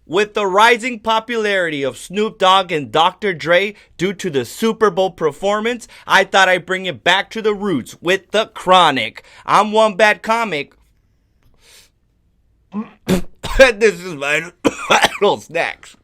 With the rising popularity of Snoop Dogg and Dr. Dre due to the Super Bowl performance, I thought I'd bring it back to the roots with The Chronic. I'm one bad comic. This is my VINYL SNAX.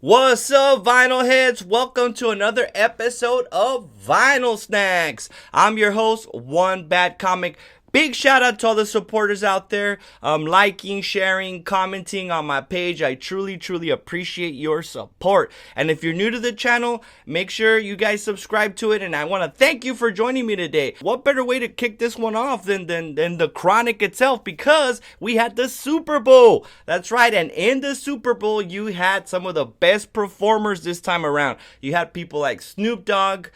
What's up, vinyl heads? Welcome to another episode of VINYL SNAX. I'm your host, One Bad Comic. Big shout out to all the supporters out there, liking, sharing, commenting on my page. I truly appreciate your support. And if you're new to the channel, make sure you guys subscribe to it. And I want to thank you for joining me today. What better way to kick this one off than the Chronic itself? Because we had the Super Bowl. That's right. And in the Super Bowl, you had some of the best performers this time around. You had people like Snoop Dogg,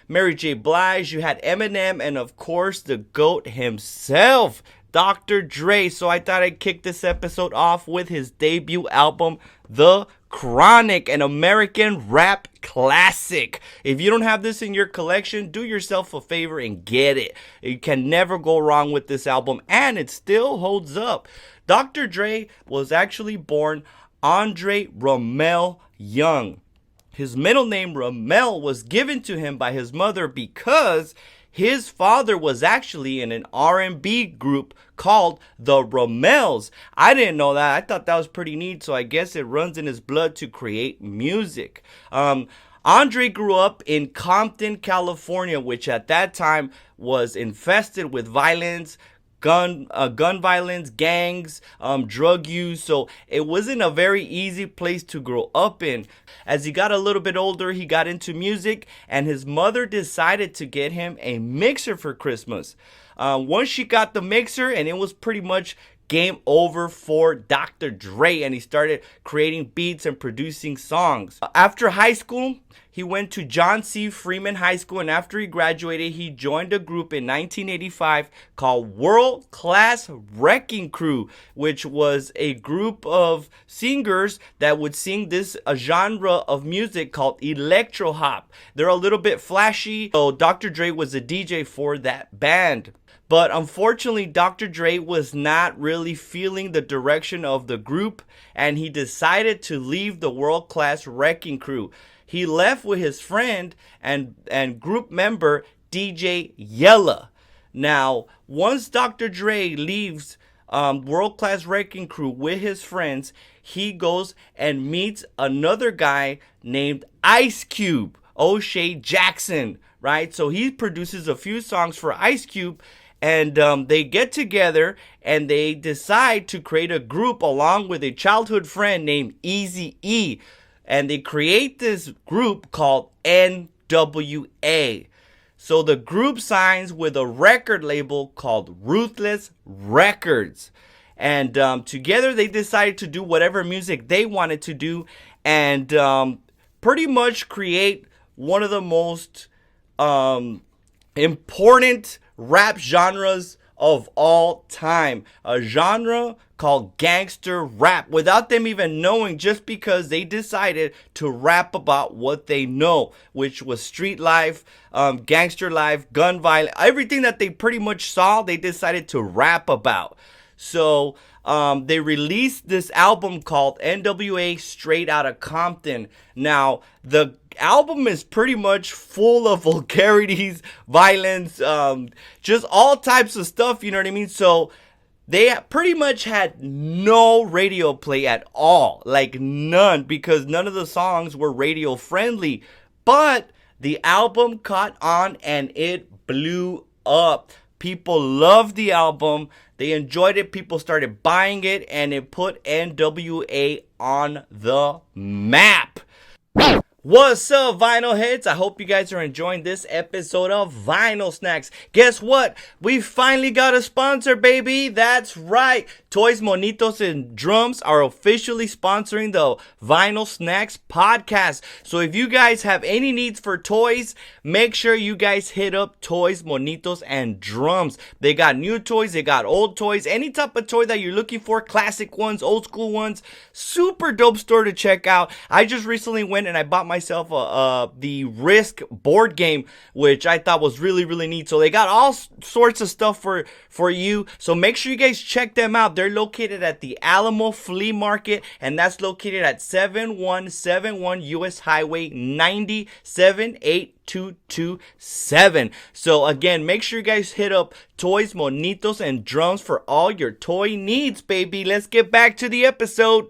Mary J. Blige, you had Eminem, and of course the GOAT himself, Dr. Dre. So I thought I'd kick this episode off with his debut album, The Chronic, an American rap classic. If you don't have this in your collection, do yourself a favor and get it. You can never go wrong with this album, and it still holds up. Dr. Dre was actually born Andre Romell Young. His middle name, Romell, was given to him by his mother because his father was actually in an R&B group called the Romells. I didn't know that. I thought that was pretty neat, so I guess it runs in his blood to create music. Andre grew up in Compton, California, which at that time was infested with violence, gun violence, gangs, drug use. So it wasn't a very easy place to grow up in. As he got a little bit older, he got into music, and his mother decided to get him a mixer for Christmas. Once she got the mixer, and it was pretty much game over for Dr. Dre, and he started creating beats and producing songs. After high school, he went to John C. Freeman High School, and after he graduated, he joined a group in 1985 called World Class Wrecking Crew, which was a group of singers that would sing a genre of music called electro hop. They're a little bit flashy, so Dr. Dre was a DJ for that band. But unfortunately, Dr. Dre was not really feeling the direction of the group, and he decided to leave the World Class Wrecking Crew. He left with his friend and group member DJ Yella. Now, once Dr. Dre leaves World Class Wrecking Crew with his friends, he goes and meets another guy named Ice Cube, O'Shea Jackson, right? So he produces a few songs for Ice Cube. And they get together and they decide to create a group along with a childhood friend named Eazy-E. And they create this group called NWA. So the group signs with a record label called Ruthless Records. And together they decided to do whatever music they wanted to do. And pretty much create one of the most important rap genres of all time, a genre called gangster rap, without them even knowing, just because they decided to rap about what they know, which was street life, gangster life, gun violence, everything that they pretty much saw, they decided to rap about. So they released this album called NWA Straight Outta Compton. Now, the album is pretty much full of vulgarities, violence, just all types of stuff, you know what I mean? So they pretty much had no radio play at all, like none, because none of the songs were radio friendly. But the album caught on and it blew up. People loved the album. They enjoyed it. People started buying it, and it put NWA on the map. What's up, vinyl heads? I hope you guys are enjoying this episode of VINYL SNAX. Guess what? We finally got a sponsor, baby. That's right. Toys, Monitos, and Drums are officially sponsoring the VINYL SNAX podcast. So if you guys have any needs for toys, make sure you guys hit up Toys, Monitos, and Drums. They got new toys, they got old toys, any type of toy that you're looking for, classic ones, old school ones. Super dope store to check out. I just recently went and I bought myself the Risk board game, which I thought was really, really neat. So they got all sorts of stuff for you. So make sure you guys check them out. They're located at the Alamo Flea Market, and that's located at 7171 US Highway 90 78227. So again, make sure you guys hit up Toys, Monitos, and Drums for all your toy needs, baby. Let's get back to the episode.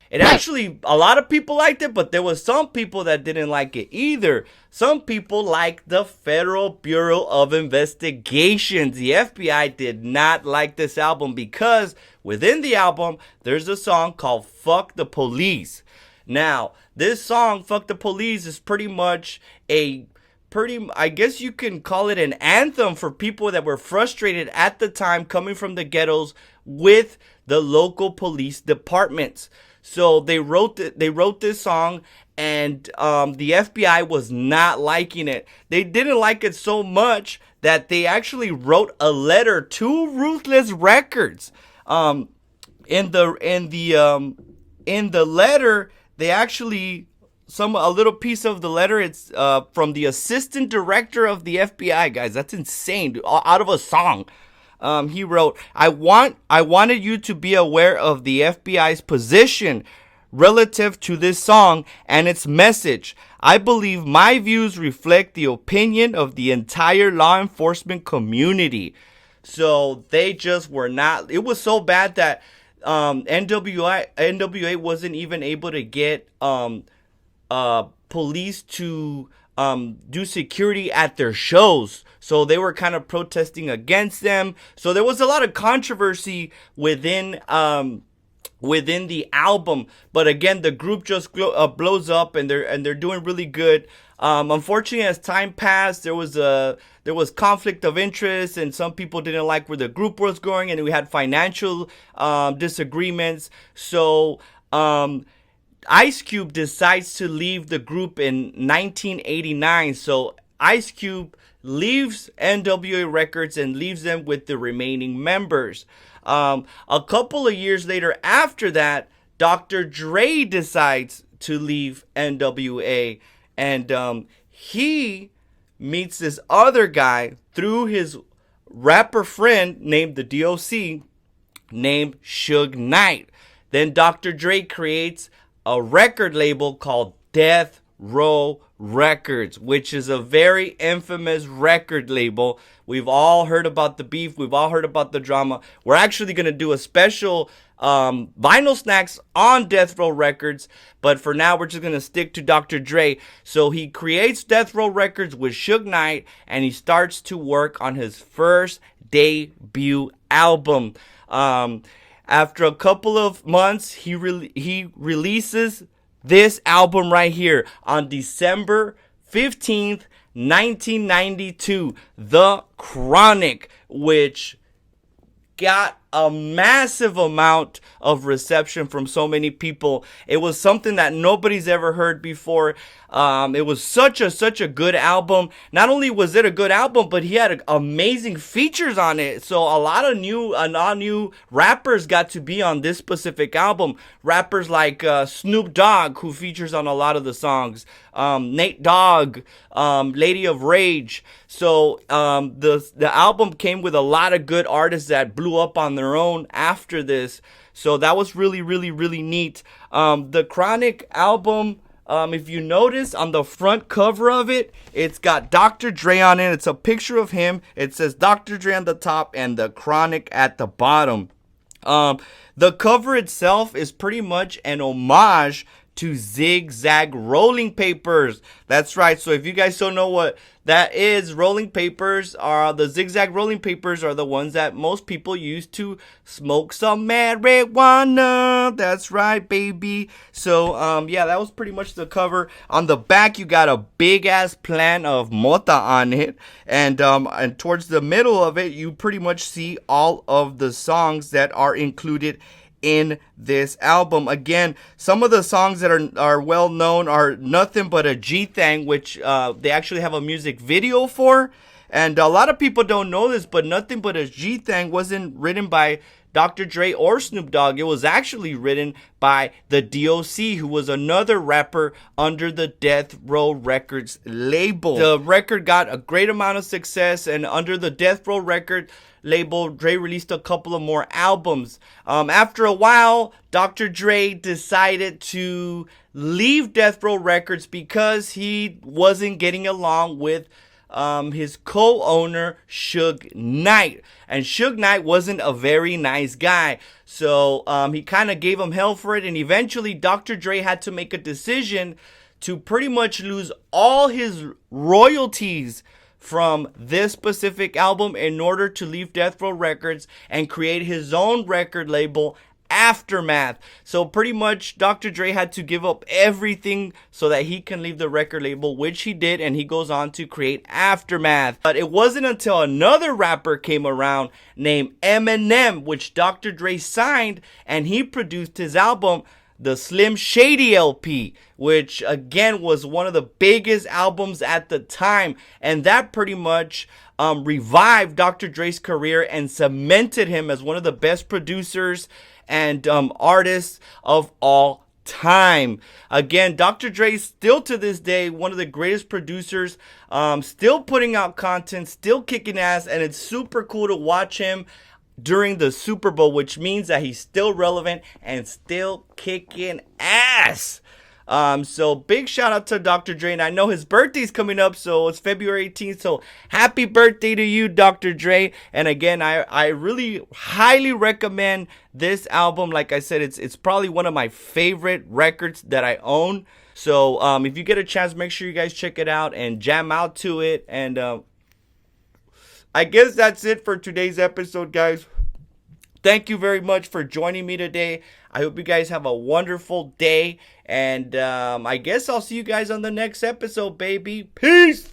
It actually, a lot of people liked it, but there was some people that didn't like it either. Some people liked the Federal Bureau of Investigations. The FBI did not like this album because within the album, there's a song called Fuck the Police. Now, this song, Fuck the Police, is pretty much I guess you can call it an anthem for people that were frustrated at the time coming from the ghettos with the local police departments. So they wrote this song, and the FBI was not liking it. They didn't like it so much that they actually wrote a letter to Ruthless Records. In the letter, they actually a little piece of the letter. It's from the assistant director of the FBI, guys. That's insane. Out of a song. He wrote, I wanted you to be aware of the FBI's position relative to this song and its message. I believe my views reflect the opinion of the entire law enforcement community. So they just were not. It was so bad that NWA wasn't even able to get police to do security at their shows. So they were kind of protesting against them. So there was a lot of controversy within the album. But again, the group just blows up, and they're doing really good. Unfortunately, as time passed, there was conflict of interest, and some people didn't like where the group was going, and we had financial disagreements. So Ice Cube decides to leave the group in 1989. So Ice Cube leaves NWA Records and leaves them with the remaining members. A couple of years later after that, Dr. Dre decides to leave NWA, and he meets this other guy through his rapper friend named the DOC, named Suge Knight. Then Dr. Dre creates a record label called Death Row Records, which is a very infamous record label. We've all heard about the beef. We've all heard about the drama. We're actually going to do a special Vinyl Snacks on Death Row Records, but for now we're just going to stick to Dr. Dre. So he creates Death Row Records with Suge Knight, and he starts to work on his first debut album. After a couple of months, he releases this album right here on December 15th, 1992, The Chronic, which got a massive amount of reception from so many people. It was something that nobody's ever heard before. It was such a good album. Not only was it a good album, but he had amazing features on it. So a lot of new rappers got to be on this specific album. Rappers like Snoop Dogg, who features on a lot of the songs. Nate Dogg, Lady of Rage. So the album came with a lot of good artists that blew up on their own after this. So that was really neat. The Chronic album, if you notice on the front cover of it, it's got Dr. Dre on it. It's a picture of him. It says Dr. Dre on the top and The Chronic at the bottom. The cover itself is pretty much an homage to zigzag rolling papers. That's right. So if you guys don't know what that is, rolling papers are the zigzag rolling papers are the ones that most people use to smoke some marijuana. That's right, baby. So yeah, that was pretty much the cover. On the back, you got a big ass plant of mota on it, and towards the middle of it, you pretty much see all of the songs that are included in this album. Again, some of the songs that are well known are Nothing But a G Thang, which they actually have a music video for, And a lot of people don't know this, but Nothing But a G-Thang wasn't written by Dr. Dre or Snoop Dogg. It was actually written by the DOC, who was another rapper under the Death Row Records label. The record got a great amount of success, and under the Death Row record label, Dre released a couple of more albums. After a while, Dr. Dre decided to leave Death Row Records because he wasn't getting along with his co-owner Suge Knight, and Suge Knight wasn't a very nice guy, so he kind of gave him hell for it, and eventually Dr. Dre had to make a decision to pretty much lose all his royalties from this specific album in order to leave Death Row Records and create his own record label, Aftermath. So pretty much Dr. Dre had to give up everything so that he can leave the record label, which he did, and he goes on to create Aftermath. But it wasn't until another rapper came around named Eminem, which Dr. Dre signed, and he produced his album, the Slim Shady LP, which again was one of the biggest albums at the time, and that pretty much revived Dr. Dre's career and cemented him as one of the best producers and artists of all time. Again, Dr. Dre still to this day one of the greatest producers, still putting out content, still kicking ass, and it's super cool to watch him during the Super Bowl, which means that he's still relevant and still kicking ass. So big shout out to Dr. Dre, and I know his birthday's coming up, so it's February 18th, so happy birthday to you, Dr. Dre. And again, I really highly recommend this album. Like I said, it's probably one of my favorite records that I own. So if you get a chance, make sure you guys check it out and jam out to it. And I guess that's it for today's episode, guys. Thank you very much for joining me today. I hope you guys have a wonderful day. And I guess I'll see you guys on the next episode, baby. Peace.